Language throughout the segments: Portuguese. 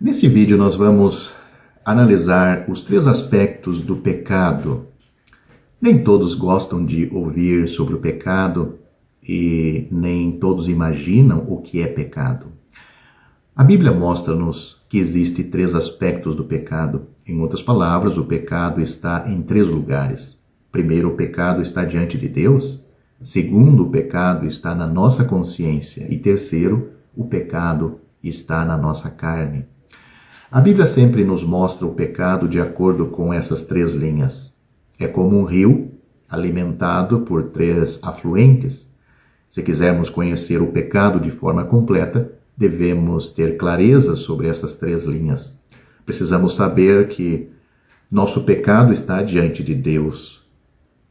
Neste vídeo nós vamos analisar os três aspectos do pecado. Nem todos gostam de ouvir sobre o pecado e nem todos imaginam o que é pecado. A Bíblia mostra-nos que existem três aspectos do pecado. Em outras palavras, o pecado está em três lugares. Primeiro, o pecado está diante de Deus. Segundo, o pecado está na nossa consciência. E terceiro, o pecado está na nossa carne. A Bíblia sempre nos mostra o pecado de acordo com essas três linhas. É como um rio alimentado por três afluentes. Se quisermos conhecer o pecado de forma completa, devemos ter clareza sobre essas três linhas. Precisamos saber que nosso pecado está diante de Deus,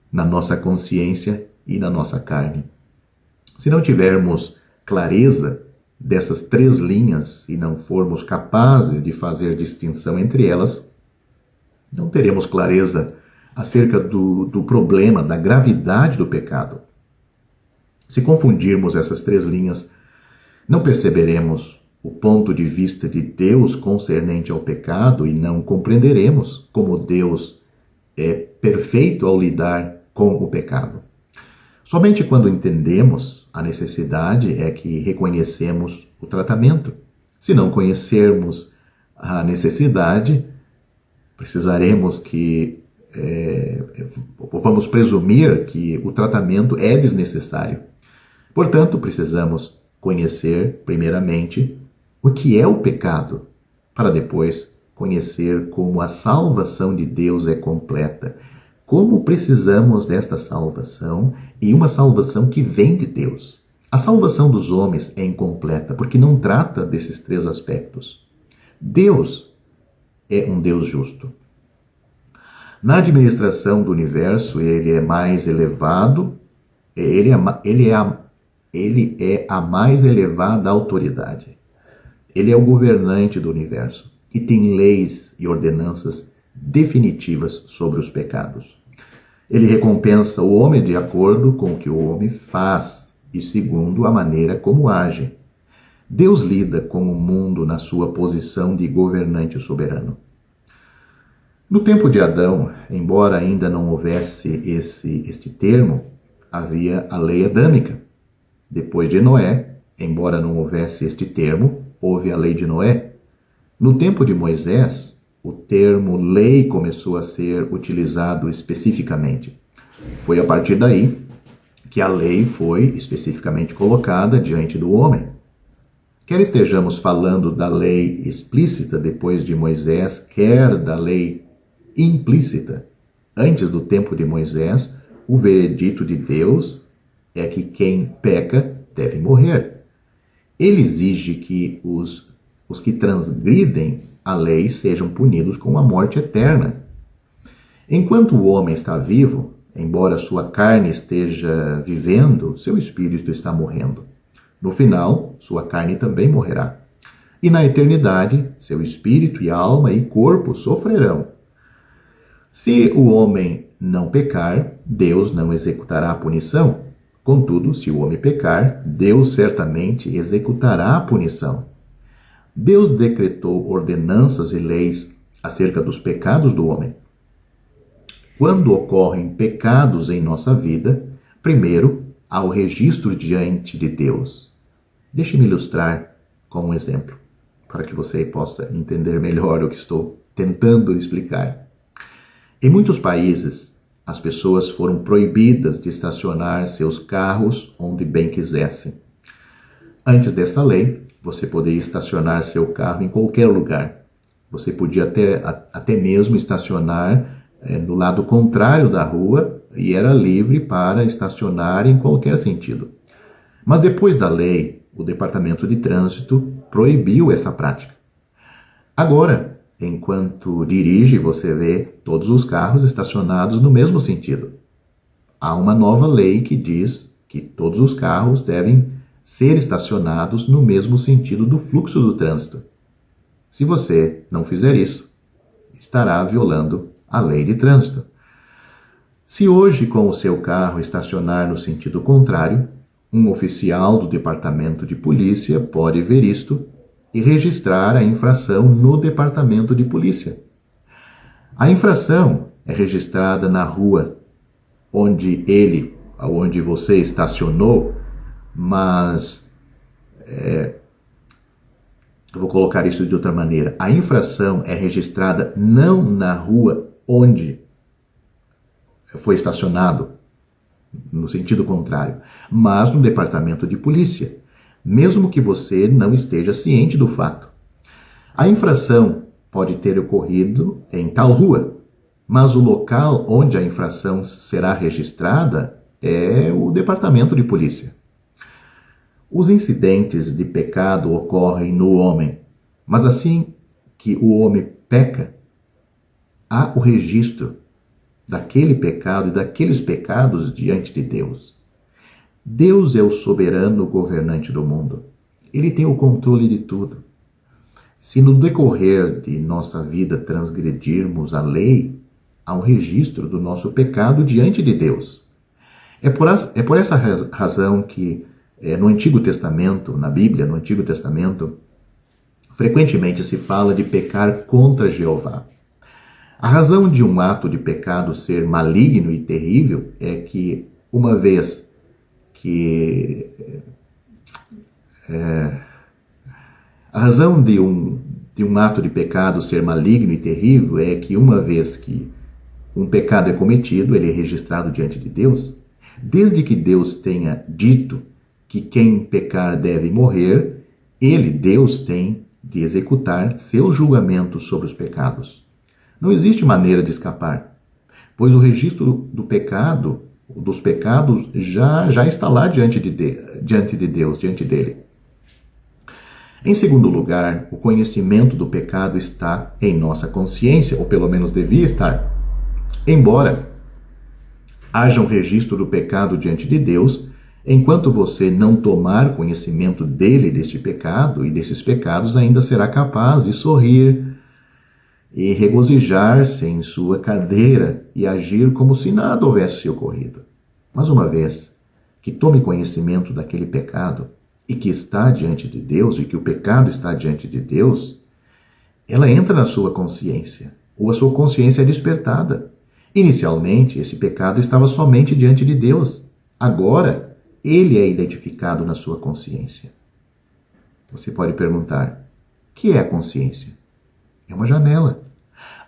na nossa consciência e na nossa carne. Se não tivermos clareza dessas três linhas e não formos capazes de fazer distinção entre elas, não teremos clareza acerca do problema, da gravidade do pecado. Se confundirmos essas três linhas, não perceberemos o ponto de vista de Deus concernente ao pecado e não compreenderemos como Deus é perfeito ao lidar com o pecado. Somente quando entendemos a necessidade é que reconhecemos o tratamento. Se não conhecermos a necessidade, precisaremos vamos presumir que o tratamento é desnecessário. Portanto, precisamos conhecer, primeiramente, o que é o pecado, para depois conhecer como a salvação de Deus é completa. Como precisamos desta salvação e uma salvação que vem de Deus. A salvação dos homens é incompleta porque não trata desses três aspectos. Deus é um Deus justo. Na administração do universo, ele é mais elevado, ele é a mais elevada autoridade. Ele é o governante do universo e tem leis e ordenanças definitivas sobre os pecados. Ele recompensa o homem de acordo com o que o homem faz e segundo a maneira como age. Deus lida com o mundo na sua posição de governante soberano. No tempo de Adão, embora ainda não houvesse este termo, havia a lei adâmica. Depois de Noé, embora não houvesse este termo, houve a lei de Noé. No tempo de Moisés, o termo lei começou a ser utilizado especificamente. Foi a partir daí que a lei foi especificamente colocada diante do homem. Quer estejamos falando da lei explícita depois de Moisés, quer da lei implícita antes do tempo de Moisés, o veredito de Deus é que quem peca deve morrer. Ele exige que os que transgridem a lei sejam punidos com a morte eterna. Enquanto o homem está vivo, embora sua carne esteja vivendo, seu espírito está morrendo. No final, sua carne também morrerá. E na eternidade, seu espírito e alma e corpo sofrerão. Se o homem não pecar, Deus não executará a punição. Contudo, se o homem pecar, Deus certamente executará a punição. Deus decretou ordenanças e leis acerca dos pecados do homem. Quando ocorrem pecados em nossa vida, primeiro há o registro diante de Deus. Deixe-me ilustrar com um exemplo, para que você possa entender melhor o que estou tentando explicar. Em muitos países, as pessoas foram proibidas de estacionar seus carros onde bem quisessem. Antes dessa lei, você poderia estacionar seu carro em qualquer lugar. Você podia até mesmo estacionar no lado contrário da rua e era livre para estacionar em qualquer sentido. Mas depois da lei, o Departamento de Trânsito proibiu essa prática. Agora, enquanto dirige, você vê todos os carros estacionados no mesmo sentido. Há uma nova lei que diz que todos os carros devem ser estacionados no mesmo sentido do fluxo do trânsito. Se você não fizer isso, estará violando a lei de trânsito. Se hoje, com o seu carro estacionar no sentido contrário, um oficial do departamento de polícia pode ver isto e registrar a infração no departamento de polícia. A infração é registrada na rua onde você estacionou, mas eu vou colocar isso de outra maneira. A infração é registrada não na rua onde foi estacionado, no sentido contrário, mas no departamento de polícia, mesmo que você não esteja ciente do fato. A infração pode ter ocorrido em tal rua, mas o local onde a infração será registrada é o departamento de polícia. Os incidentes de pecado ocorrem no homem, mas assim que o homem peca, há o registro daquele pecado e daqueles pecados diante de Deus. Deus é o soberano governante do mundo. Ele tem o controle de tudo. Se no decorrer de nossa vida transgredirmos a lei, há um registro do nosso pecado diante de Deus. É por essa razão que no Antigo Testamento, na Bíblia, no Antigo Testamento, frequentemente se fala de pecar contra Jeová. A razão de um ato de pecado ser maligno e terrível é que, uma vez que... A razão de um ato de pecado ser maligno e terrível é que, uma vez que um pecado é cometido, ele é registrado diante de Deus. Desde que Deus tenha dito que quem pecar deve morrer, Deus, tem de executar seu julgamento sobre os pecados. Não existe maneira de escapar, pois o registro dos pecados já está lá diante de Deus, diante dele. Em segundo lugar, o conhecimento do pecado está em nossa consciência, ou pelo menos devia estar. Embora haja um registro do pecado diante de Deus, enquanto você não tomar conhecimento deste pecado e desses pecados, ainda será capaz de sorrir e regozijar-se em sua cadeira e agir como se nada houvesse ocorrido. Mas uma vez que tome conhecimento daquele pecado e que está diante de Deus, e que o pecado está diante de Deus, ela entra na sua consciência, ou a sua consciência é despertada. Inicialmente, esse pecado estava somente diante de Deus. Agora, ele é identificado na sua consciência. Você pode perguntar, o que é a consciência? É uma janela.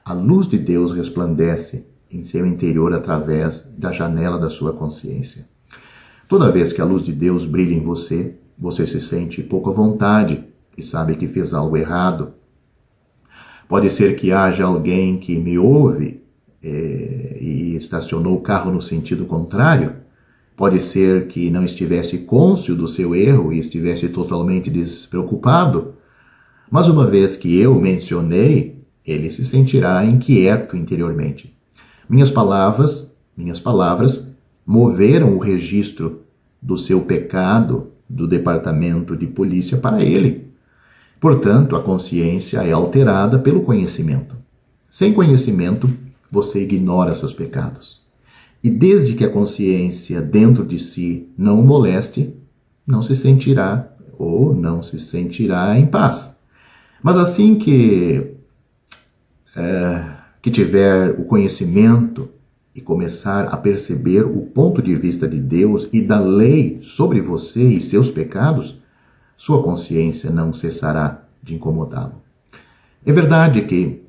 A luz de Deus resplandece em seu interior através da janela da sua consciência. Toda vez que a luz de Deus brilha em você, você se sente pouco à vontade e sabe que fez algo errado. Pode ser que haja alguém que me ouve e estacionou o carro no sentido contrário. Pode ser que não estivesse cônscio do seu erro e estivesse totalmente despreocupado. Mas uma vez que eu mencionei, ele se sentirá inquieto interiormente. Minhas palavras moveram o registro do seu pecado do departamento de polícia para ele. Portanto, a consciência é alterada pelo conhecimento. Sem conhecimento, você ignora seus pecados. E desde que a consciência dentro de si não o moleste, não se sentirá em paz. Mas assim que tiver o conhecimento e começar a perceber o ponto de vista de Deus e da lei sobre você e seus pecados, sua consciência não cessará de incomodá-lo. É verdade que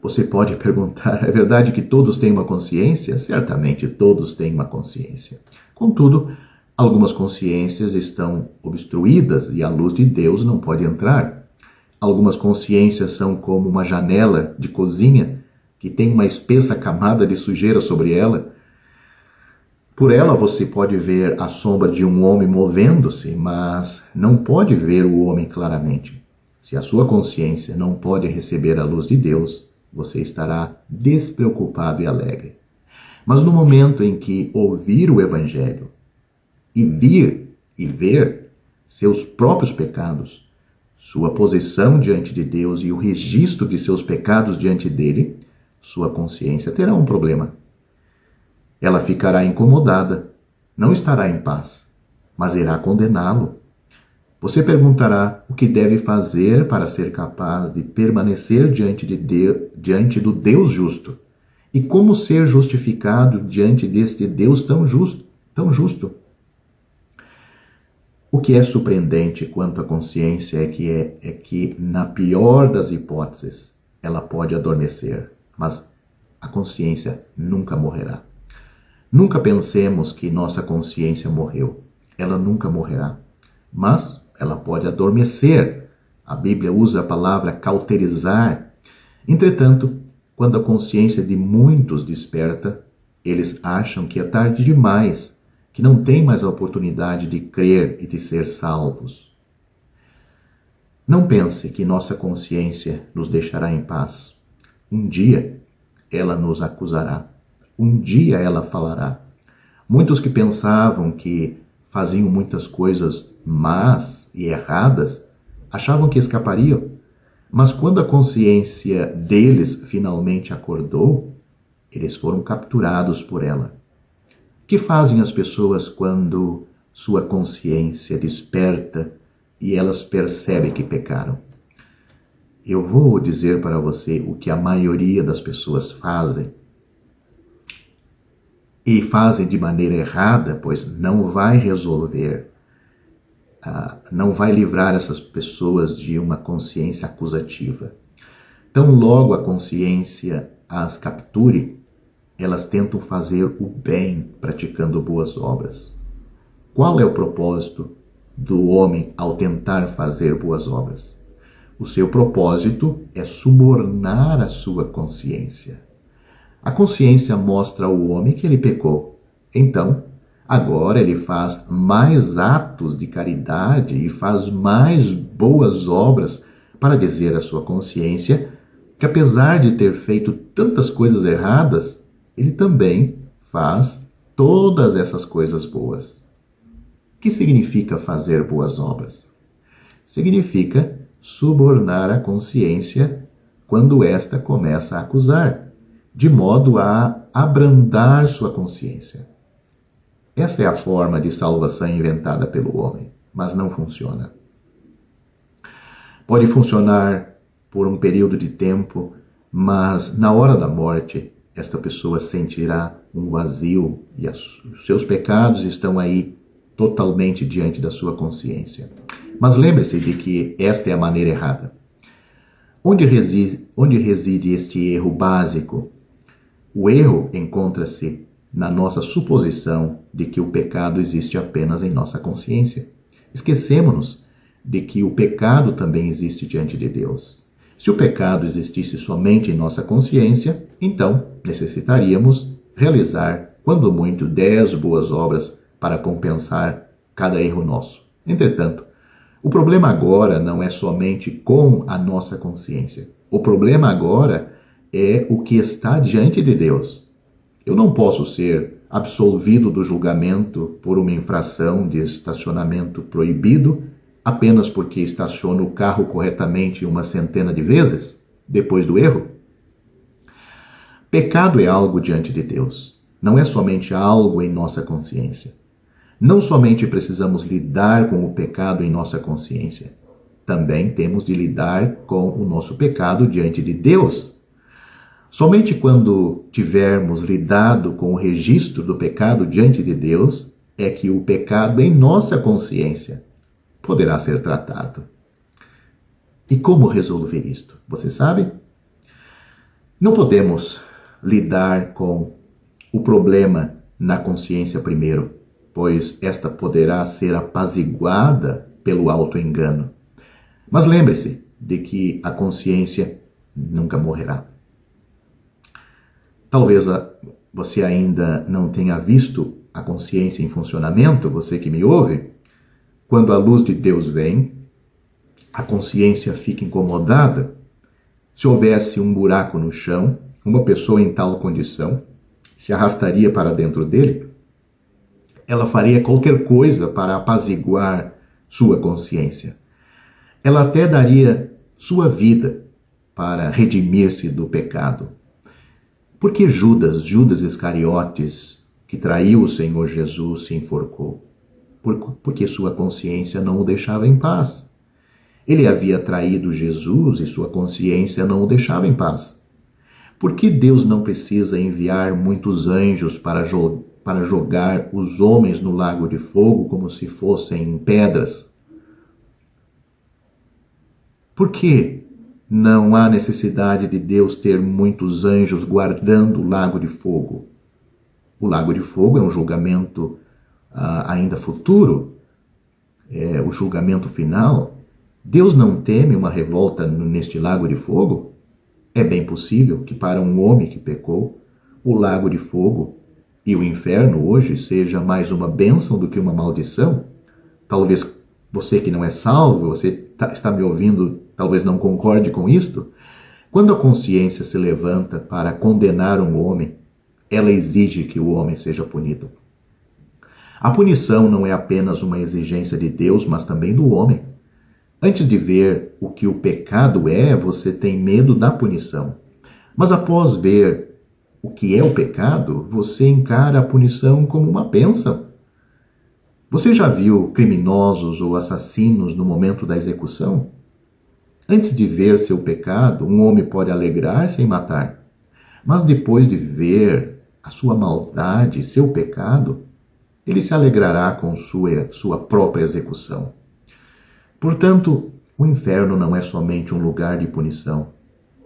você pode perguntar, é verdade que todos têm uma consciência? Certamente todos têm uma consciência. Contudo, algumas consciências estão obstruídas e a luz de Deus não pode entrar. Algumas consciências são como uma janela de cozinha que tem uma espessa camada de sujeira sobre ela. Por ela você pode ver a sombra de um homem movendo-se, mas não pode ver o homem claramente. Se a sua consciência não pode receber a luz de Deus, você estará despreocupado e alegre. Mas no momento em que ouvir o Evangelho e ver seus próprios pecados, sua posição diante de Deus e o registro de seus pecados diante dele, sua consciência terá um problema. Ela ficará incomodada, não estará em paz, mas irá condená-lo. Você perguntará o que deve fazer para ser capaz de permanecer diante do Deus justo. E como ser justificado diante deste Deus tão justo, tão justo? O que é surpreendente quanto à consciência é que, na pior das hipóteses, ela pode adormecer, mas a consciência nunca morrerá. Nunca pensemos que nossa consciência morreu. Ela nunca morrerá, mas ela pode adormecer. A Bíblia usa a palavra cauterizar. Entretanto, quando a consciência de muitos desperta, eles acham que é tarde demais, que não tem mais a oportunidade de crer e de ser salvos. Não pense que nossa consciência nos deixará em paz. Um dia ela nos acusará. Um dia ela falará. Muitos que pensavam que faziam muitas coisas más e erradas achavam que escapariam. Mas quando a consciência deles finalmente acordou, eles foram capturados por ela. O que fazem as pessoas quando sua consciência desperta e elas percebem que pecaram? Eu vou dizer para você o que a maioria das pessoas fazem. E fazem de maneira errada, pois não vai resolver, não vai livrar essas pessoas de uma consciência acusativa. Tão logo a consciência as capture, elas tentam fazer o bem praticando boas obras. Qual é o propósito do homem ao tentar fazer boas obras? O seu propósito é subornar a sua consciência. A consciência mostra ao homem que ele pecou. Então, agora ele faz mais atos de caridade e faz mais boas obras para dizer à sua consciência que, apesar de ter feito tantas coisas erradas, ele também faz todas essas coisas boas. O que significa fazer boas obras? Significa subornar a consciência quando esta começa a acusar, de modo a abrandar sua consciência. Esta é a forma de salvação inventada pelo homem, mas não funciona. Pode funcionar por um período de tempo, mas na hora da morte, esta pessoa sentirá um vazio e os seus pecados estão aí totalmente diante da sua consciência. Mas lembre-se de que esta é a maneira errada. Onde reside este erro básico? O erro encontra-se na nossa suposição de que o pecado existe apenas em nossa consciência. Esquecemos-nos de que o pecado também existe diante de Deus. Se o pecado existisse somente em nossa consciência, então necessitaríamos realizar, quando muito, 10 boas obras para compensar cada erro nosso. Entretanto, o problema agora não é somente com a nossa consciência. O problema agora é o que está diante de Deus. Eu não posso ser absolvido do julgamento por uma infração de estacionamento proibido apenas porque estaciono o carro corretamente uma centena de vezes depois do erro. Pecado é algo diante de Deus, não é somente algo em nossa consciência. Não somente precisamos lidar com o pecado em nossa consciência, também temos de lidar com o nosso pecado diante de Deus. Somente quando tivermos lidado com o registro do pecado diante de Deus é que o pecado em nossa consciência poderá ser tratado. E como resolver isto? Você sabe? Não podemos lidar com o problema na consciência primeiro, pois esta poderá ser apaziguada pelo auto-engano. Mas lembre-se de que a consciência nunca morrerá. Talvez você ainda não tenha visto a consciência em funcionamento, você que me ouve. Quando a luz de Deus vem, a consciência fica incomodada. Se houvesse um buraco no chão, uma pessoa em tal condição se arrastaria para dentro dele. Ela faria qualquer coisa para apaziguar sua consciência. Ela até daria sua vida para redimir-se do pecado. Por que Judas Iscariotes, que traiu o Senhor Jesus, se enforcou? porque sua consciência não o deixava em paz. Ele havia traído Jesus e sua consciência não o deixava em paz. Por que Deus não precisa enviar muitos anjos para jogar os homens no lago de fogo como se fossem pedras? Por que não há necessidade de Deus ter muitos anjos guardando o lago de fogo? O lago de fogo é um julgamento ainda futuro, é o julgamento final. Deus não teme uma revolta neste lago de fogo? É bem possível que para um homem que pecou, o lago de fogo e o inferno hoje seja mais uma bênção do que uma maldição. Talvez você que não é salvo, você está me ouvindo, talvez não concorde com isto. Quando a consciência se levanta para condenar um homem, ela exige que o homem seja punido. A punição não é apenas uma exigência de Deus, mas também do homem. Antes de ver o que o pecado é, você tem medo da punição. Mas após ver o que é o pecado, você encara a punição como uma bênção. Você já viu criminosos ou assassinos no momento da execução? Antes de ver seu pecado, um homem pode alegrar-se em matar. Mas depois de ver a sua maldade, seu pecado, ele se alegrará com sua própria execução. Portanto, o inferno não é somente um lugar de punição,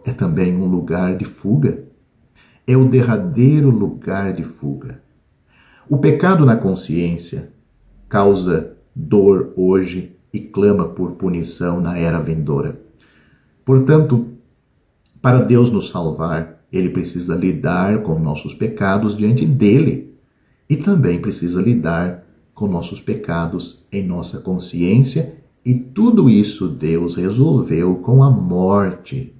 é também um lugar de fuga. É o derradeiro lugar de fuga. O pecado na consciência causa dor hoje e clama por punição na era vindoura. Portanto, para Deus nos salvar, Ele precisa lidar com nossos pecados diante dEle e também precisa lidar com nossos pecados em nossa consciência. E tudo isso Deus resolveu com a morte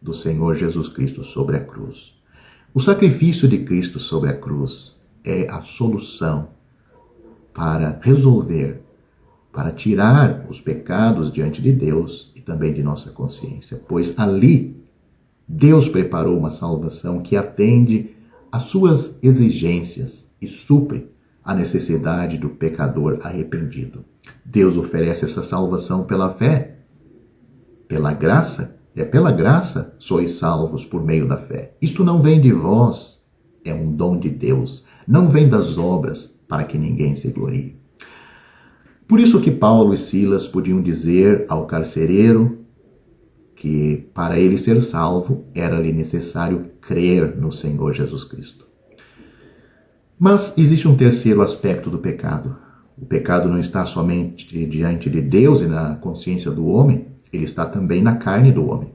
do Senhor Jesus Cristo sobre a cruz. O sacrifício de Cristo sobre a cruz é a solução para resolver, para tirar os pecados diante de Deus e também de nossa consciência, pois ali Deus preparou uma salvação que atende às suas exigências e supre a necessidade do pecador arrependido. Deus oferece essa salvação pela fé, pela graça. É pela graça sois salvos por meio da fé. Isto não vem de vós, é um dom de Deus. Não vem das obras, para que ninguém se glorie. Por isso que Paulo e Silas podiam dizer ao carcereiro que para ele ser salvo era-lhe necessário crer no Senhor Jesus Cristo. Mas existe um terceiro aspecto do pecado. O pecado não está somente diante de Deus e na consciência do homem, ele está também na carne do homem.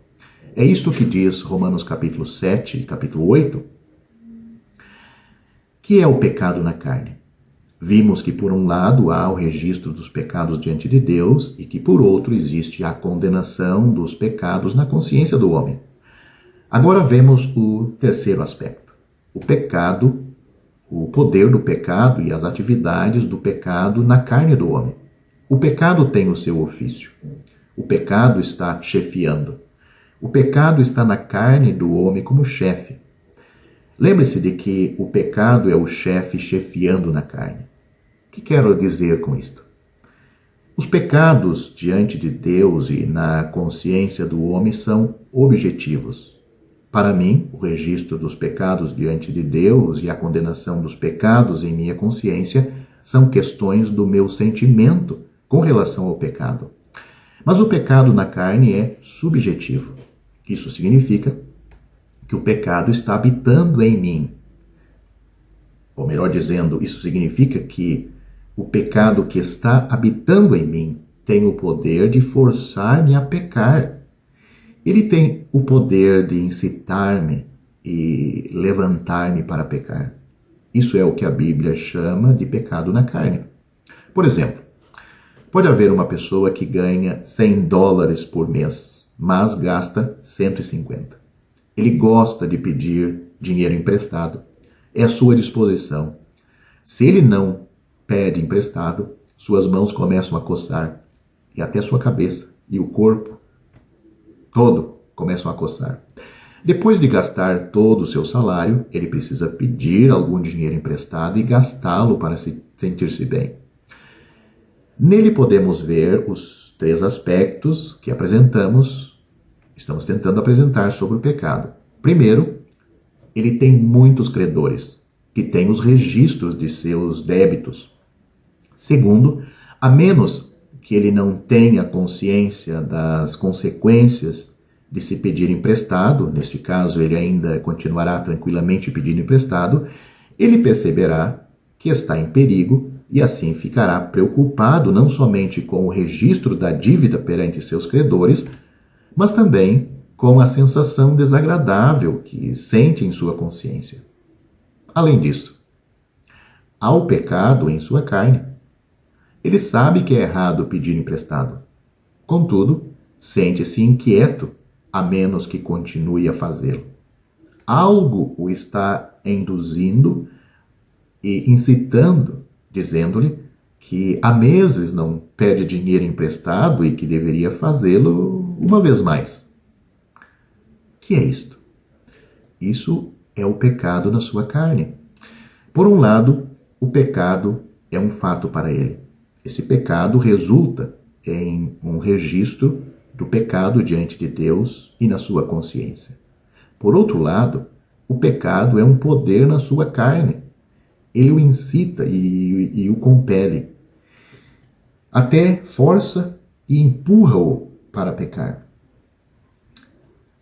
É isto que diz Romanos capítulo 7 e capítulo 8, que é o pecado na carne. Vimos que por um lado há o registro dos pecados diante de Deus e que por outro existe a condenação dos pecados na consciência do homem. Agora vemos o terceiro aspecto. O pecado, o poder do pecado e as atividades do pecado na carne do homem. O pecado tem o seu ofício. O pecado está chefiando. O pecado está na carne do homem como chefe. Lembre-se de que o pecado é o chefe chefiando na carne. O que quero dizer com isto? Os pecados diante de Deus e na consciência do homem são objetivos. Para mim, o registro dos pecados diante de Deus e a condenação dos pecados em minha consciência são questões do meu sentimento com relação ao pecado. Mas o pecado na carne é subjetivo. Isso significa que o pecado está habitando em mim. Ou melhor dizendo, isso significa que o pecado que está habitando em mim tem o poder de forçar-me a pecar. Ele tem o poder de incitar-me e levantar-me para pecar. Isso é o que a Bíblia chama de pecado na carne. Por exemplo, pode haver uma pessoa que ganha $100 por mês, mas gasta 150. Ele gosta de pedir dinheiro emprestado. É à sua disposição. Se ele não pede emprestado, suas mãos começam a coçar, e até sua cabeça e o corpo todo começam a coçar. Depois de gastar todo o seu salário, ele precisa pedir algum dinheiro emprestado e gastá-lo para se sentir-se bem. Nele podemos ver os 3 aspectos que estamos tentando apresentar sobre o pecado. Primeiro, ele tem muitos credores, que têm os registros de seus débitos. Segundo, a menos que ele não tenha consciência das consequências de se pedir emprestado, neste caso ele ainda continuará tranquilamente pedindo emprestado, ele perceberá que está em perigo e assim ficará preocupado não somente com o registro da dívida perante seus credores, mas também com a sensação desagradável que sente em sua consciência. Além disso, há o pecado em sua carne. Ele sabe que é errado pedir emprestado. Contudo, sente-se inquieto, a menos que continue a fazê-lo. Algo o está induzindo e incitando, dizendo-lhe que há meses não pede dinheiro emprestado e que deveria fazê-lo uma vez mais. O que é isto? Isso é o pecado na sua carne. Por um lado, o pecado é um fato para ele. Esse pecado resulta em um registro do pecado diante de Deus e na sua consciência. Por outro lado, o pecado é um poder na sua carne. Ele o incita e o compele. Até força e empurra-o para pecar.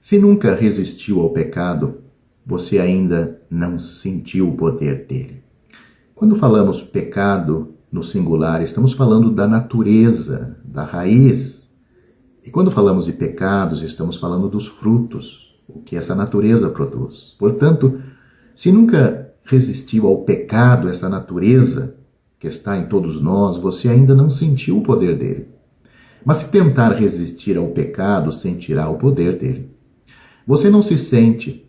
Se nunca resistiu ao pecado, você ainda não sentiu o poder dele. Quando falamos pecado no singular, estamos falando da natureza, da raiz. E quando falamos de pecados, estamos falando dos frutos, o que essa natureza produz. Portanto, se nunca resistiu ao pecado, essa natureza que está em todos nós, você ainda não sentiu o poder dele. Mas se tentar resistir ao pecado, sentirá o poder dele. Você não sente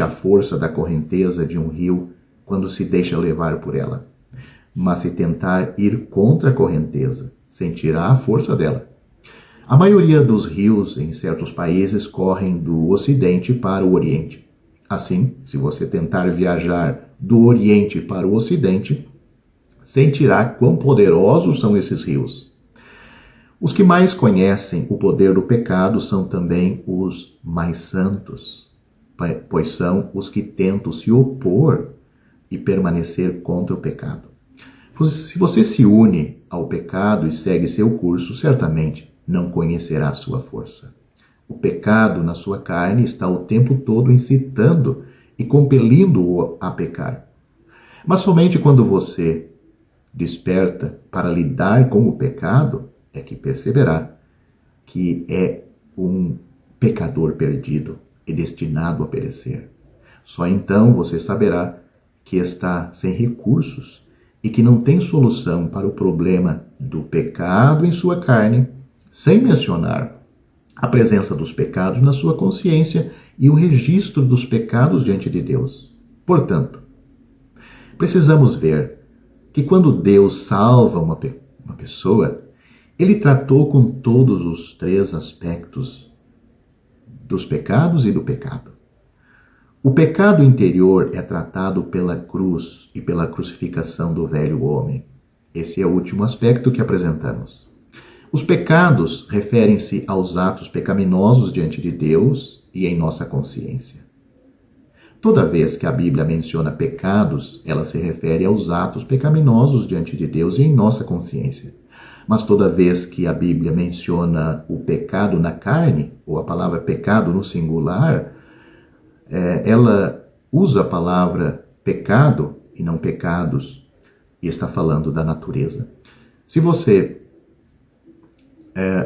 a força da correnteza de um rio quando se deixa levar por ela. Mas se tentar ir contra a correnteza, sentirá a força dela. A maioria dos rios em certos países correm do Ocidente para o Oriente. Assim, se você tentar viajar do Oriente para o Ocidente, sentirá quão poderosos são esses rios. Os que mais conhecem o poder do pecado são também os mais santos, pois são os que tentam se opor e permanecer contra o pecado. Se você se une ao pecado e segue seu curso, certamente não conhecerá sua força. O pecado na sua carne está o tempo todo incitando e compelindo-o a pecar. Mas somente quando você desperta para lidar com o pecado é que perceberá que é um pecador perdido e destinado a perecer. Só então você saberá que está sem recursos e que não tem solução para o problema do pecado em sua carne, sem mencionar a presença dos pecados na sua consciência e o registro dos pecados diante de Deus. Portanto, precisamos ver que quando Deus salva uma pessoa, ele tratou com todos os 3 aspectos dos pecados e do pecado. O pecado interior é tratado pela cruz e pela crucificação do velho homem. Esse é o último aspecto que apresentamos. Os pecados referem-se aos atos pecaminosos diante de Deus e em nossa consciência. Toda vez que a Bíblia menciona pecados, ela se refere aos atos pecaminosos diante de Deus e em nossa consciência. Mas toda vez que a Bíblia menciona o pecado na carne, ou a palavra pecado no singular, ela usa a palavra pecado e não pecados, e está falando da natureza. Se você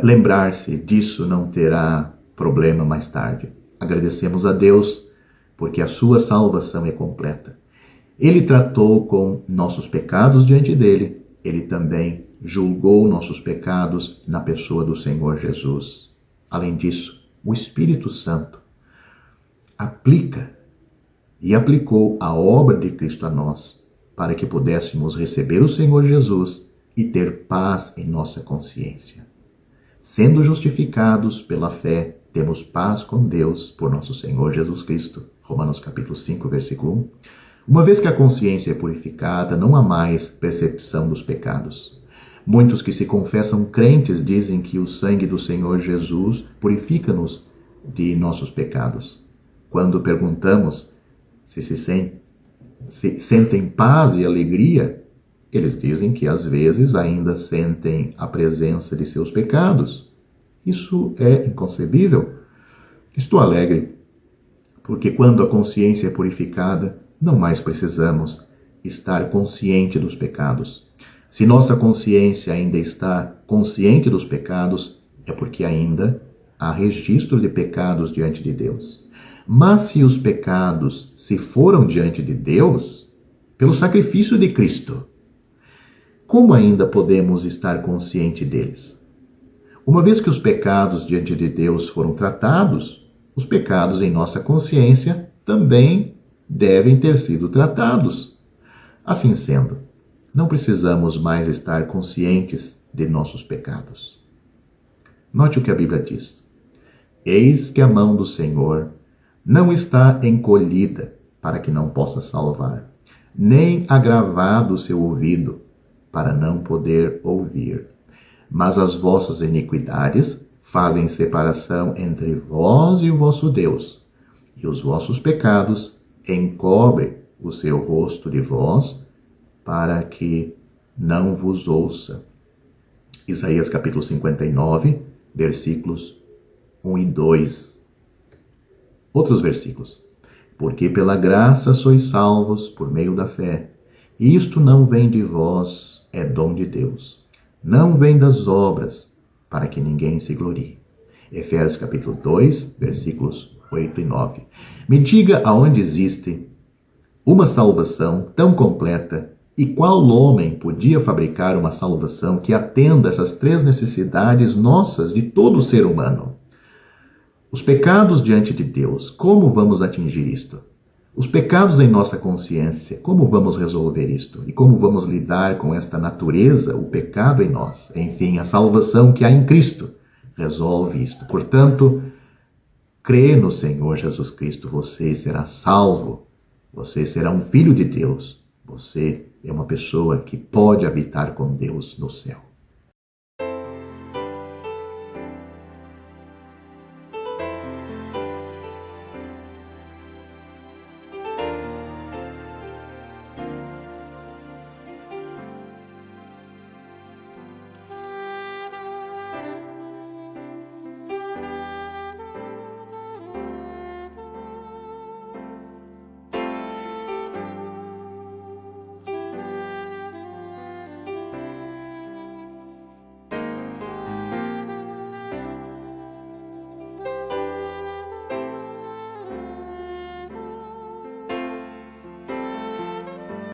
lembrar-se disso, não terá problema mais tarde. Agradecemos a Deus porque a sua salvação é completa. Ele tratou com nossos pecados diante dele, ele também julgou nossos pecados na pessoa do Senhor Jesus. Além disso, o Espírito Santo aplica e aplicou a obra de Cristo a nós, para que pudéssemos receber o Senhor Jesus e ter paz em nossa consciência. Sendo justificados pela fé, temos paz com Deus por nosso Senhor Jesus Cristo. Romanos capítulo 5, versículo 1. Uma vez que a consciência é purificada, não há mais percepção dos pecados. Muitos que se confessam crentes dizem que o sangue do Senhor Jesus purifica-nos de nossos pecados. Quando perguntamos se sentem paz e alegria, eles dizem que às vezes ainda sentem a presença de seus pecados. Isso é inconcebível. Estou alegre, porque quando a consciência é purificada, não mais precisamos estar consciente dos pecados. Se nossa consciência ainda está consciente dos pecados, é porque ainda há registro de pecados diante de Deus. Mas se os pecados se foram diante de Deus, pelo sacrifício de Cristo, como ainda podemos estar consciente deles? Uma vez que os pecados diante de Deus foram tratados, os pecados em nossa consciência também devem ter sido tratados. Assim sendo, não precisamos mais estar conscientes de nossos pecados. Note o que a Bíblia diz. Eis que a mão do Senhor não está encolhida para que não possa salvar, nem agravado o seu ouvido para não poder ouvir. Mas as vossas iniquidades fazem separação entre vós e o vosso Deus, e os vossos pecados encobrem o seu rosto de vós, para que não vos ouça. Isaías capítulo 59, versículos 1 e 2. Outros versículos. Porque pela graça sois salvos por meio da fé. E isto não vem de vós, é dom de Deus. Não vem das obras, para que ninguém se glorie. Efésios capítulo 2, versículos 8 e 9. Me diga aonde existe uma salvação tão completa e qual homem podia fabricar uma salvação que atenda essas três necessidades nossas de todo ser humano? Os pecados diante de Deus, como vamos atingir isto? Os pecados em nossa consciência, como vamos resolver isto? E como vamos lidar com esta natureza, o pecado em nós? Enfim, a salvação que há em Cristo resolve isto. Portanto, crê no Senhor Jesus Cristo, você será salvo. Você será um filho de Deus. Você é uma pessoa que pode habitar com Deus no céu.